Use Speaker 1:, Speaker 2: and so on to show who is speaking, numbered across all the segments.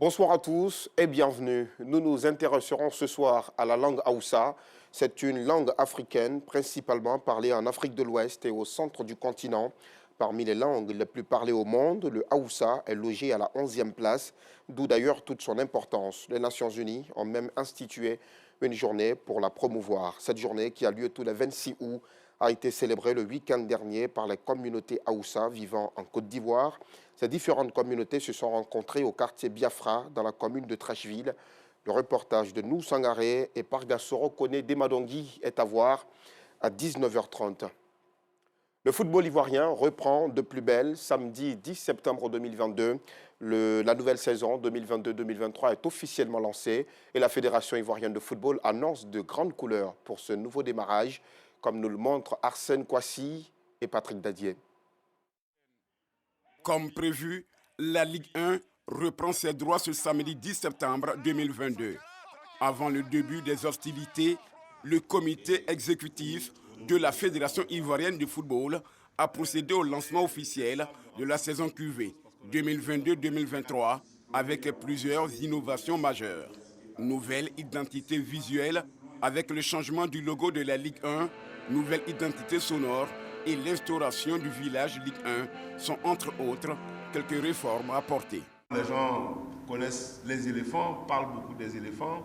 Speaker 1: Bonsoir à tous et bienvenue. Nous nous intéresserons ce soir à la langue Haoussa. C'est une langue africaine principalement parlée en Afrique de l'Ouest et au centre du continent. Parmi les langues les plus parlées au monde, le Haoussa est logé à la 11e place, d'où d'ailleurs toute son importance. Les Nations Unies ont même institué une journée pour la promouvoir. Cette journée, qui a lieu tous les 26 août, a été célébrée le week-end dernier par les communautés Haoussa vivant en Côte d'Ivoire. Ces différentes communautés se sont rencontrées au quartier Biafra, dans la commune de Trècheville. Le reportage de Nou Sangaré et Pargassoro Kone Demadongui est à voir à 19h30. Le football ivoirien reprend de plus belle samedi 10 septembre 2022. La nouvelle saison 2022-2023 est officiellement lancée et la Fédération ivoirienne de football annonce de grandes couleurs pour ce nouveau démarrage, comme nous le montrent Arsène Kouassi et Patrick Dadier.
Speaker 2: Comme prévu, la Ligue 1 reprend ses droits ce samedi 10 septembre 2022. Avant le début des hostilités, le comité exécutif de la Fédération ivoirienne de football a procédé au lancement officiel de la saison QV 2022-2023 avec plusieurs innovations majeures. Nouvelle identité visuelle avec le changement du logo de la Ligue 1, nouvelle identité sonore et l'instauration du village Ligue 1 sont entre autres quelques réformes apportées.
Speaker 3: Les gens connaissent les éléphants, parlent beaucoup des éléphants,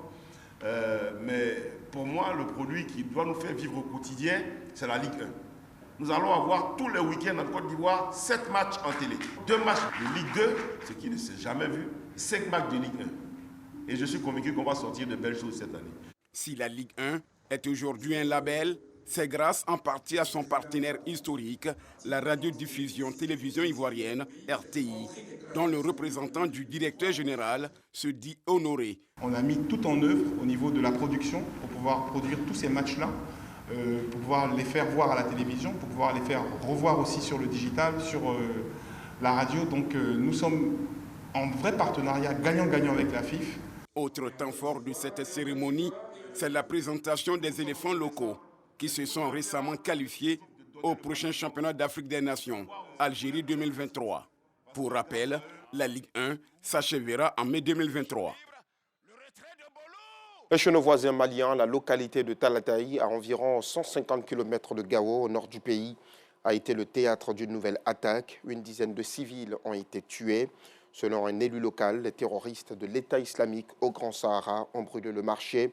Speaker 3: mais pour moi, le produit qui doit nous faire vivre au quotidien, c'est la Ligue 1. Nous allons avoir tous les week-ends en Côte d'Ivoire 7 matchs en télé. 2 matchs de Ligue 2, ce qui ne s'est jamais vu, 5 matchs de Ligue 1. Et je suis convaincu qu'on va sortir de belles choses cette année.
Speaker 2: Si la Ligue 1 est aujourd'hui un label, c'est grâce en partie à son partenaire historique, la radiodiffusion télévision ivoirienne, RTI, dont le représentant du directeur général se dit honoré.
Speaker 4: On a mis tout en œuvre au niveau de la production pour pouvoir produire tous ces matchs-là, pour pouvoir les faire voir à la télévision, pour pouvoir les faire revoir aussi sur le digital, sur la radio. Donc nous sommes en vrai partenariat gagnant-gagnant avec la FIF.
Speaker 2: Autre temps fort de cette cérémonie, c'est la présentation des éléphants locaux qui se sont récemment qualifiés au prochain championnat d'Afrique des Nations, Algérie 2023. Pour rappel, la Ligue 1 s'achèvera en mai 2023.
Speaker 1: Et chez nos voisins maliens, la localité de Talataï, à environ 150 km de Gao, au nord du pays, a été le théâtre d'une nouvelle attaque. Une dizaine de civils ont été tués. Selon un élu local, les terroristes de l'État islamique au Grand Sahara ont brûlé le marché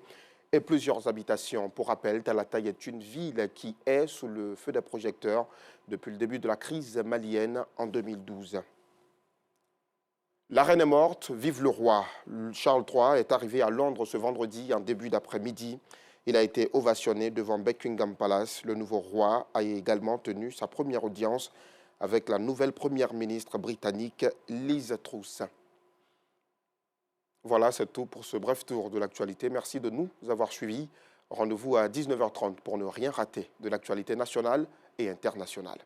Speaker 1: et plusieurs habitations. Pour rappel, Talataï est une ville qui est sous le feu des projecteurs depuis le début de la crise malienne en 2012. La reine est morte, vive le roi. Charles III est arrivé à Londres ce vendredi en début d'après-midi. Il a été ovationné devant Buckingham Palace. Le nouveau roi a également tenu sa première audience avec la nouvelle première ministre britannique Liz Truss. Voilà, c'est tout pour ce bref tour de l'actualité. Merci de nous avoir suivis. Rendez-vous à 19h30 pour ne rien rater de l'actualité nationale et internationale.